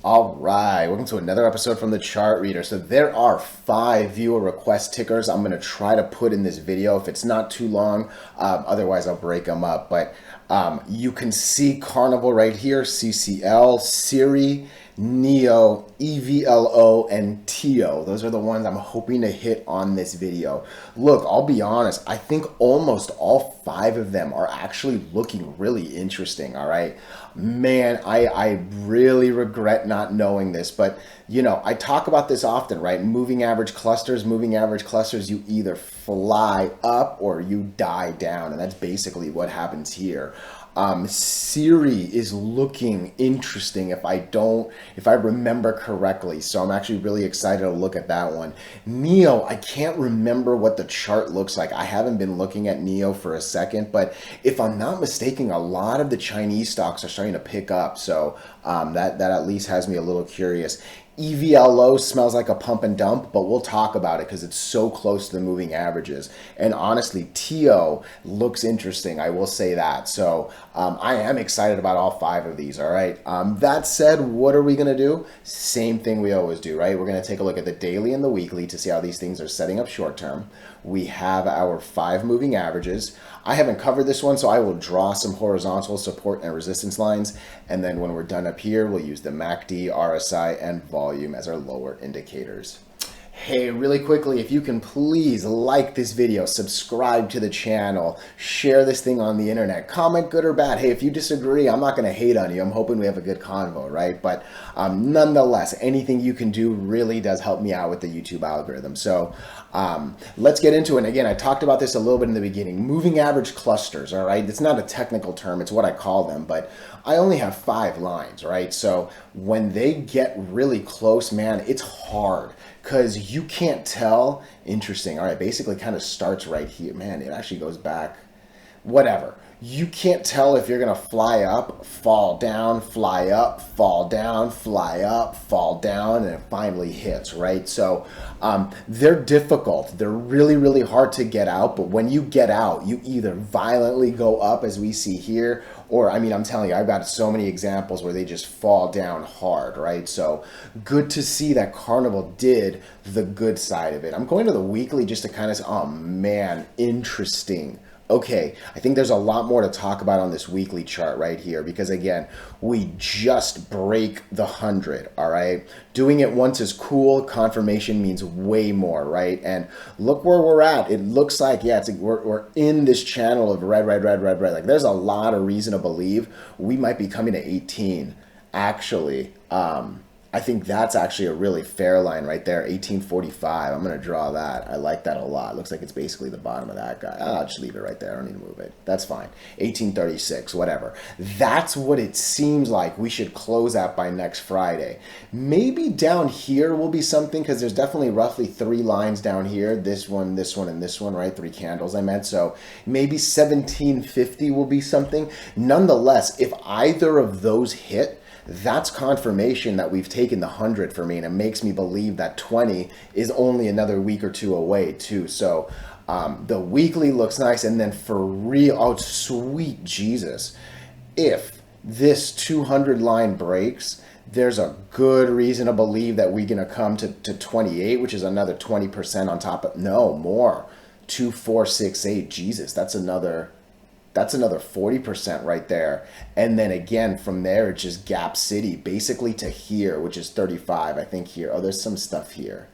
All right, welcome to another episode from the Chart Reader. So there are 5 viewer request tickers I'm going to try to put in this video if it's not too long. Otherwise, I'll break them up. But you can see Carnival right here, CCL, SIRI, NEO, EVLO, and TO. Those are the ones I'm hoping to hit on this video. Look, I'll be honest, I think almost all 5 of them are actually looking really interesting, all right? Man, I really regret not knowing this, but you know, I talk about this often, right? Moving average clusters, you either fly up or you die down, and that's basically what happens here. Siri is looking interesting if I remember correctly. So I'm actually really excited to look at that one. Neo, I can't remember what the chart looks like. I haven't been looking at Neo for a second, but if I'm not mistaken, a lot of the Chinese stocks are starting to pick up. So that at least has me a little curious. EVLO smells like a pump and dump, but we'll talk about it because it's so close to the moving averages. And honestly, TO looks interesting. I will say that. So I am excited about all 5 of these. All right. That said, what are we going to do? Same thing we always do, right? We're going to take a look at the daily and the weekly to see how these things are setting up short term. We have our 5 moving averages. I haven't covered this one, so I will draw some horizontal support and resistance lines. And then when we're done up here, we'll use the MACD, RSI, and volume as our lower indicators. Hey, really quickly, if you can please like this video, subscribe to the channel, share this thing on the internet, comment good or bad. Hey, if you disagree, I'm not going to hate on you. I'm hoping we have a good convo, right? But nonetheless, anything you can do really does help me out with the YouTube algorithm. So let's get into it. And again, I talked about this a little bit in the beginning. Moving average clusters, all right? It's not a technical term. It's what I call them. But I only have 5 lines, right? So when they get really close, man, it's hard because you can't tell. Interesting. All right, basically kind of starts right here. Man, it actually goes back. Whatever. You can't tell if you're going to fly up, fall down, fly up, fall down, fly up, fall down, and it finally hits, right? So they're difficult. They're really, really hard to get out. But when you get out, you either violently go up, as we see here, or, I mean, I'm telling you, I've got so many examples where they just fall down hard, right? So good to see that Carnival did the good side of it. I'm going to the weekly just to kind of say, oh, man, interesting. Okay, I think there's a lot more to talk about on this weekly chart right here because, again, we just break the 100, all right? Doing it once is cool. Confirmation means way more, right? And look where we're at. It looks like, yeah, we're in this channel of red. Like, there's a lot of reason to believe we might be coming to 18, actually. I think that's actually a really fair line right there, 1845. I'm going to draw that. I like that a lot. Looks like it's basically the bottom of that guy. I'll just leave it right there. I don't need to move it. That's fine. 1836, whatever. That's what it seems like we should close at by next Friday. Maybe down here will be something because there's definitely roughly 3 lines down here. This one, and this one, right? 3 candles I meant. So maybe 1750 will be something. Nonetheless, if either of those hit, that's confirmation that we've taken the 100 for me, and it makes me believe that 20 is only another week or 2 away too. So the weekly looks nice, and then for real, oh sweet Jesus, if this 200 line breaks, there's a good reason to believe that we're going to come to 28, which is another 20% on top of, no, more, 2468, Jesus, that's another 40% right there. And then again, from there, it's just Gap City, basically to here, which is 35, I think here. Oh, there's some stuff here.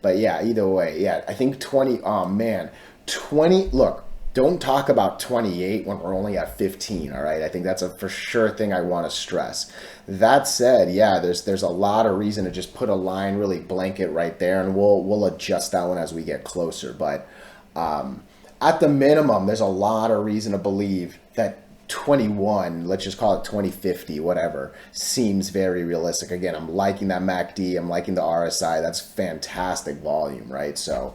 But yeah, either way, yeah, I think 20, oh man, 20, look, don't talk about 28 when we're only at 15, all right? I think that's a for sure thing I want to stress. That said, yeah, there's a lot of reason to just put a line, really blanket right there, and we'll adjust that one as we get closer. But at the minimum, there's a lot of reason to believe that 21, let's just call it 2050, whatever, seems very realistic. Again, I'm liking that MACD. I'm liking the RSI. That's fantastic volume, right? So,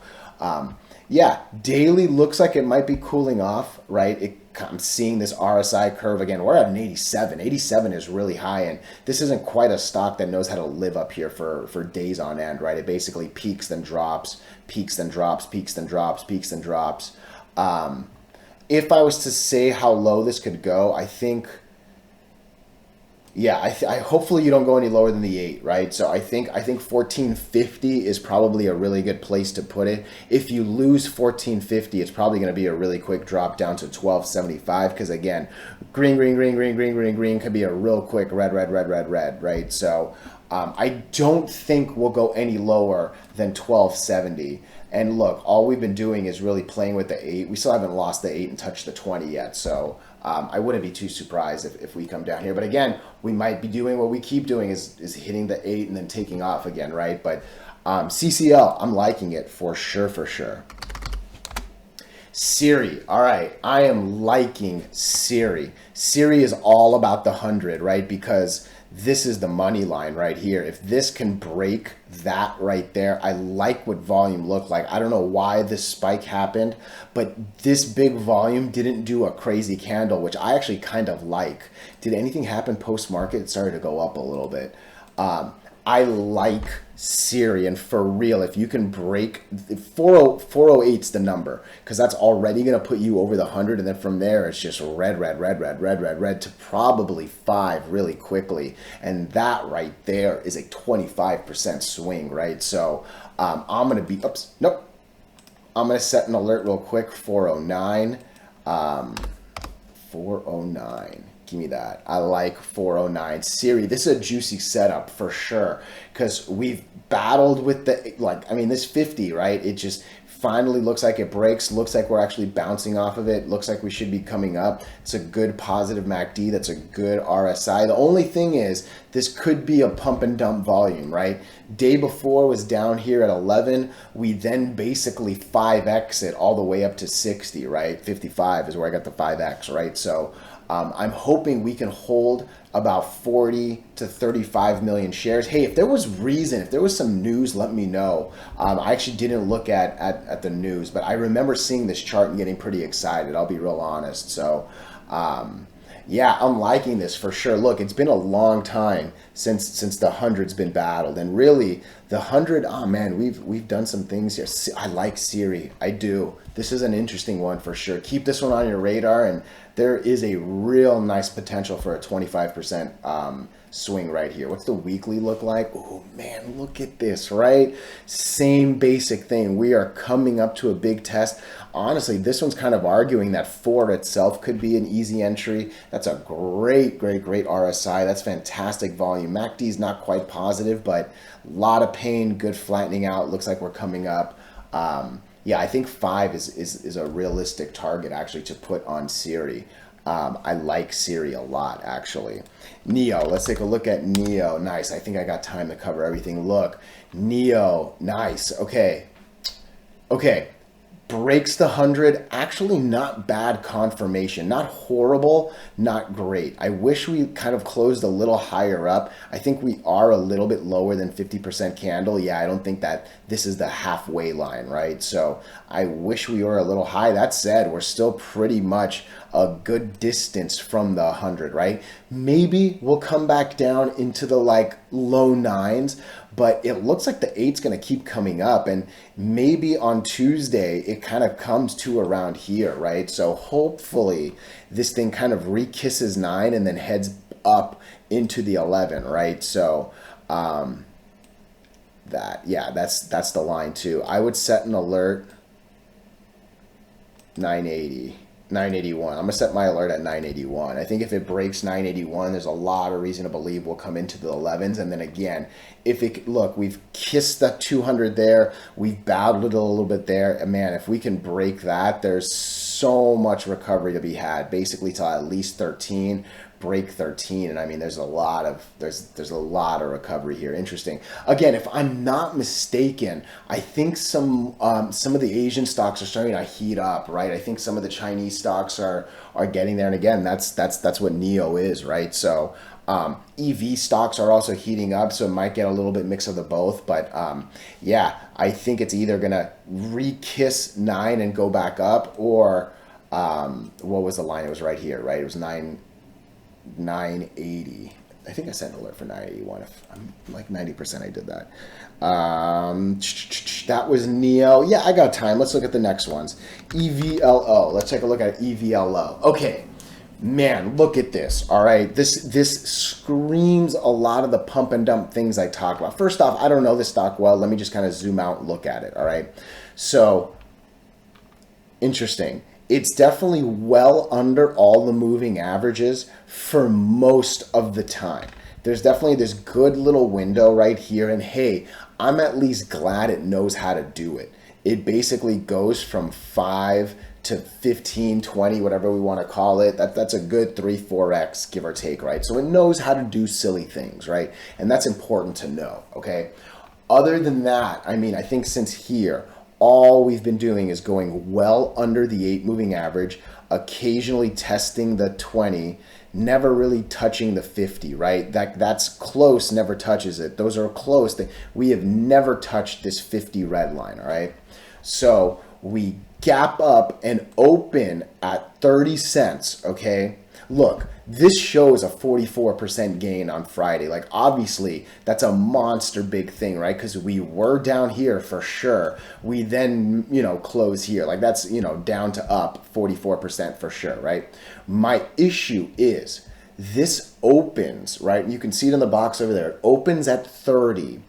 yeah, daily looks like it might be cooling off, right? I'm seeing this RSI curve again. We're at an 87. 87 is really high, and this isn't quite a stock that knows how to live up here for days on end, right? It basically peaks, then drops, peaks, then drops, peaks, then drops, peaks, then drops. If I was to say how low this could go, I think Yeah, I hopefully you don't go any lower than the 8, right? So I think 1450 is probably a really good place to put it. If you lose 1450, it's probably going to be a really quick drop down to 1275 because again, green, green, green, green, green, green, green could be a real quick red, red, red, red, red, right? So I don't think we'll go any lower than 1270. And look, all we've been doing is really playing with the 8. We still haven't lost the 8 and touched the 20 yet. So I wouldn't be too surprised if we come down here. But again, we might be doing what we keep doing is hitting the 8 and then taking off again, right? But CCL, I'm liking it for sure, for sure. SIRI. All right. I am liking SIRI. SIRI is all about the 100, right? Because this is the money line right here. If this can break that right there, I like what volume looked like. I don't know why this spike happened, but this big volume didn't do a crazy candle, which I actually kind of like. Did anything happen post-market? It started to go up a little bit. I like SIRI, and for real, if you can break 408's the number, because that's already going to put you over the 100, and then from there it's just red, red, red, red, red, red, red to probably 5 really quickly, and that right there is a 25% swing, right? So I'm going to be, oops, nope, I'm going to set an alert real quick, 409, 409. Give me that. I like 409. SIRI, this is a juicy setup for sure because we've battled with the, like, I mean, this 50, right? It just finally looks like it breaks. Looks like we're actually bouncing off of it. Looks like we should be coming up. It's a good positive MACD. That's a good RSI. The only thing is this could be a pump and dump volume, right? Day before was down here at 11. We then basically 5x it all the way up to 60, right? 55 is where I got the 5x, right? So I'm hoping we can hold about 40 to 35 million shares. Hey, if there was reason, if there was some news, let me know. I actually didn't look at the news, but I remember seeing this chart and getting pretty excited. I'll be real honest. So yeah, I'm liking this for sure. Look, it's been a long time since the 100's been battled, and really the 100. Oh man, we've done some things here. I like SIRI. I do. This is an interesting one for sure. Keep this one on your radar, and there is a real nice potential for a 25% swing right here. What's the weekly look like? Oh man, look at this, right? Same basic thing. We are coming up to a big test. Honestly, this one's kind of arguing that 4 itself could be an easy entry. That's a great, great, great RSI. That's fantastic volume. MACD is not quite positive, but a lot of pain, good flattening out. Looks like we're coming up. Yeah, I think 5 is a realistic target actually to put on SIRI. I like SIRI a lot actually. NEO, let's take a look at NEO. Nice. I think I got time to cover everything. Look, NEO, nice. Okay. Okay. Breaks the 100, actually not bad confirmation, not horrible, not great. I wish we kind of closed a little higher up. I think we are a little bit lower than 50% candle. Yeah, I don't think that this is the halfway line, right? So I wish we were a little high. That said, we're still pretty much a good distance from the 100, right? Maybe we'll come back down into the like low 9s, but it looks like the 8's going to keep coming up, and maybe on Tuesday it kind of comes to around here, right? So hopefully this thing kind of re-kisses 9 and then heads up into the 11, right? So that's the line too. I would set an alert 980. 981. I'm going to set my alert at 981. I think if it breaks 981, there's a lot of reason to believe we'll come into the 11s. And then again, if it, look, we've kissed the 200 there. We've battled it a little bit there. And man, if we can break that, there's so much recovery to be had, basically till at least 13. Break 13, and I mean there's a lot of recovery here. Interesting. Again, if I'm not mistaken, I think some of the Asian stocks are starting to heat up, right? I think some of the Chinese stocks are getting there, and again, that's what NEO is, right? So EV stocks are also heating up, so it might get a little bit mix of the both, but yeah, I think it's either gonna re-kiss 9 and go back up, or what was the line? It was right here, right? It was 980. I think I sent an alert for 981. If I'm like 90% I did that. That was NEO. Yeah, I got time. Let's look at the next ones. EVLO. Let's take a look at EVLO. Okay. Man, look at this. All right. This screams a lot of the pump and dump things I talk about. First off, I don't know this stock well. Let me just kind of zoom out and look at it. All right. So interesting. It's definitely well under all the moving averages for most of the time. There's definitely this good little window right here. And hey, I'm at least glad it knows how to do it. It basically goes from 5 to 15, 20, whatever we want to call it. That's a good 3-4x, give or take, right? So it knows how to do silly things, right? And that's important to know, okay? Other than that, I mean, I think since here, all we've been doing is going well under the 8 moving average, occasionally testing the 20, never really touching the 50, right? That's close, never touches it. Those are close. We have never touched this 50 red line, all right? So we gap up and open at 30 cents, okay? Look, this shows a 44% gain on Friday. Like, obviously, that's a monster big thing, right? Because we were down here for sure. We then, close here. Like, that's, down to up 44% for sure, right? My issue is this opens, right? You can see it in the box over there. It opens at 30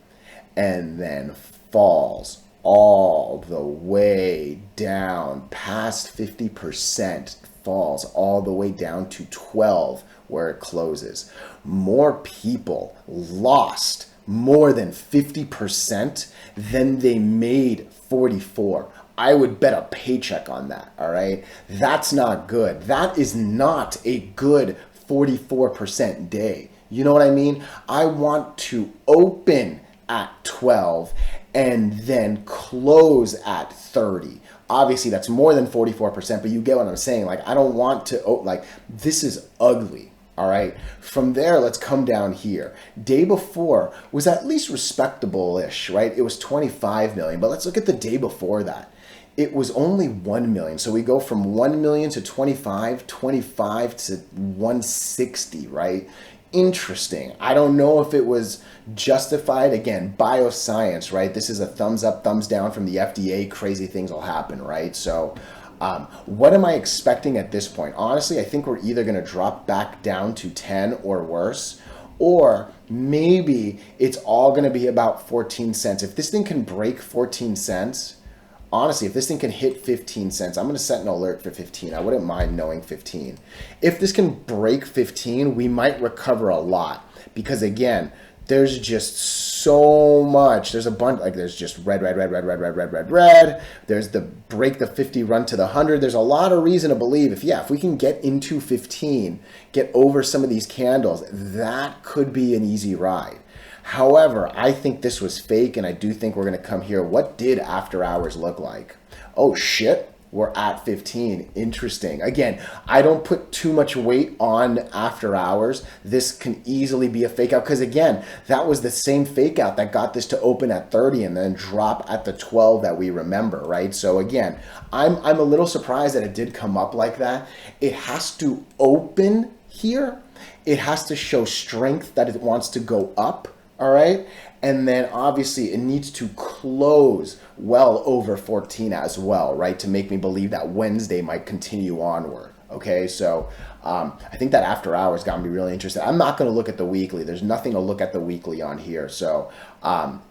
and then falls all the way down past 50%, falls all the way down to 12 where it closes. More people lost more than 50% than they made 44. I would bet a paycheck on that, all right? That's not good. That is not a good 44% day. You know what I mean? I want to open at 12 and then close at 30. Obviously, that's more than 44%, but you get what I'm saying. Like, I don't want to, this is ugly, all right? From there, let's come down here. Day before was at least respectable-ish, right? It was 25 million, but let's look at the day before that. It was only 1 million. So we go from 1 million to 25, 25 to 160, right? Interesting. I don't know if it was justified. Again, bioscience, right? This is a thumbs up, thumbs down from the FDA. Crazy things will happen, right? So what am I expecting at this point? Honestly, I think we're either going to drop back down to 10 or worse, or maybe it's all going to be about 14 cents. If this thing can break 14 cents, honestly, if this thing can hit 15 cents, I'm going to set an alert for 15. I wouldn't mind knowing 15. If this can break 15, we might recover a lot because, again, there's just so much. There's a bunch, there's just red. There's the break the 50, run to the 100. There's a lot of reason to believe if we can get into 15, get over some of these candles, that could be an easy ride. However, I think this was fake, and I do think we're going to come here. What did after hours look like? Oh, shit. We're at 15. Interesting. Again, I don't put too much weight on after hours. This can easily be a fake out because, again, that was the same fake out that got this to open at 30 and then drop at the 12 that we remember, right? So, again, I'm a little surprised that it did come up like that. It has to open here. It has to show strength that it wants to go up. All right. And then obviously it needs to close well over 14 as well, right? To make me believe that Wednesday might continue onward. Okay. So I think that after hours got me really interested. I'm not going to look at the weekly. There's nothing to look at the weekly on here. So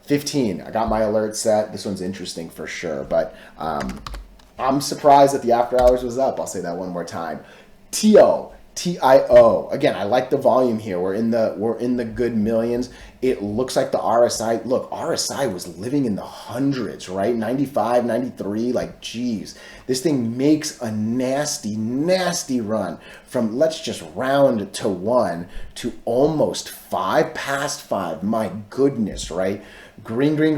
15, I got my alert set. This one's interesting for sure. But I'm surprised that the after hours was up. I'll say that one more time. TIO. Again, I like the volume here. We're in the good millions. It looks like the RSI. Look, RSI was living in the hundreds, right? 95, 93. Like, geez, this thing makes a nasty, nasty run from, let's just round to 1 to almost 5, past 5. My goodness, right? Green, red.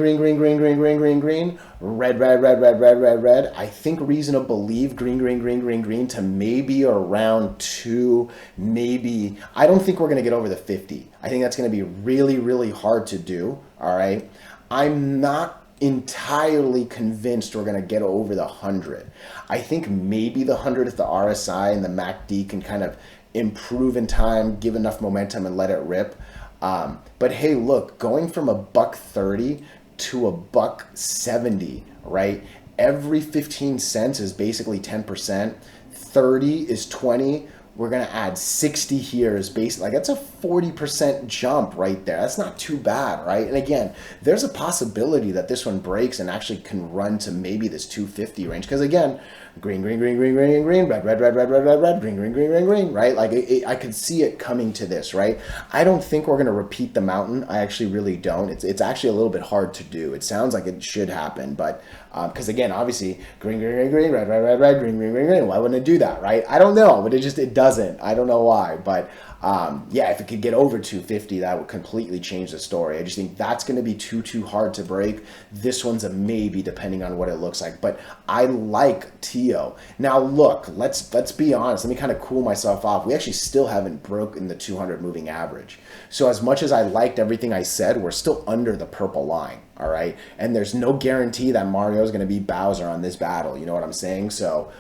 I think reason to believe green to maybe around 2, maybe. I don't think we're going to get over the 50. I think that's going to be really, really hard to do. All right. I'm not entirely convinced we're going to get over the 100. I think maybe the 100 if the RSI and the MACD can kind of improve in time, give enough momentum and let it rip. But hey, look, going from $1.30 to $1.70, right? Every 15 cents is basically 10%. 30 is 20. We're going to add 60 here is basically like that's a 40% jump right there. That's not too bad, right? And again, there's a possibility that this one breaks and actually can run to maybe this 250 range. Because again, green, green, green, green, green, green, red, red, red, red, red, red, red, green, green, green, green, green, right? Like I could see it coming to this, right? I don't think we're going to repeat the mountain. I actually really don't. It's actually a little bit hard to do. It sounds like it should happen, but because again, obviously, green, green, green, green, red, red, red, red, green, green, green, green. Why wouldn't it do that, right? I don't know, but it doesn't. I don't know why, but yeah, if it could get over 250, that would completely change the story. I just think that's going to be too hard to break. This one's a maybe, depending on what it looks like. But I like TIO. Now, look, let's be honest. Let me kind of cool myself off. We actually still haven't broken the 200 moving average. So as much as I liked everything I said, we're still under the purple line. All right, and there's no guarantee that Mario is going to be Bowser on this battle. You know what I'm saying? So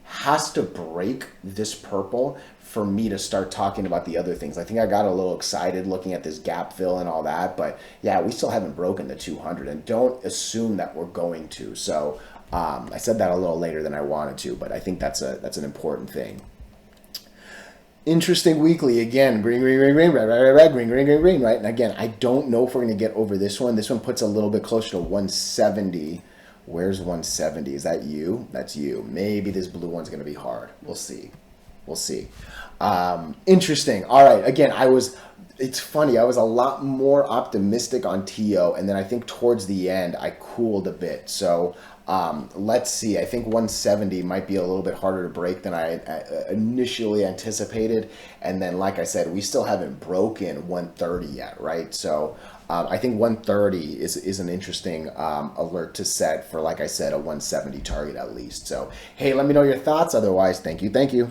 has to break this purple for me to start talking about the other things. I think I got a little excited looking at this gap fill and all that, but yeah, we still haven't broken the 200, and don't assume that we're going to. So I said that a little later than I wanted to, but I think that's an important thing. Interesting weekly again, green, green, green, green, red, red, red, red, green, green, green, green, right? And again, I don't know if we're going to get over this one. This one puts a little bit closer to 170. Where's 170? Is that you? That's you. Maybe this blue one's going to be hard. We'll see. We'll see. Interesting. All right. Again, it's funny. I was a lot more optimistic on TIO, and then I think towards the end, I cooled a bit. So let's see. I think 170 might be a little bit harder to break than I initially anticipated. And then, like I said, we still haven't broken 130 yet, right? So I think 130 is an interesting alert to set for, like I said, a 170 target at least. So, hey, let me know your thoughts. Otherwise, thank you. Thank you.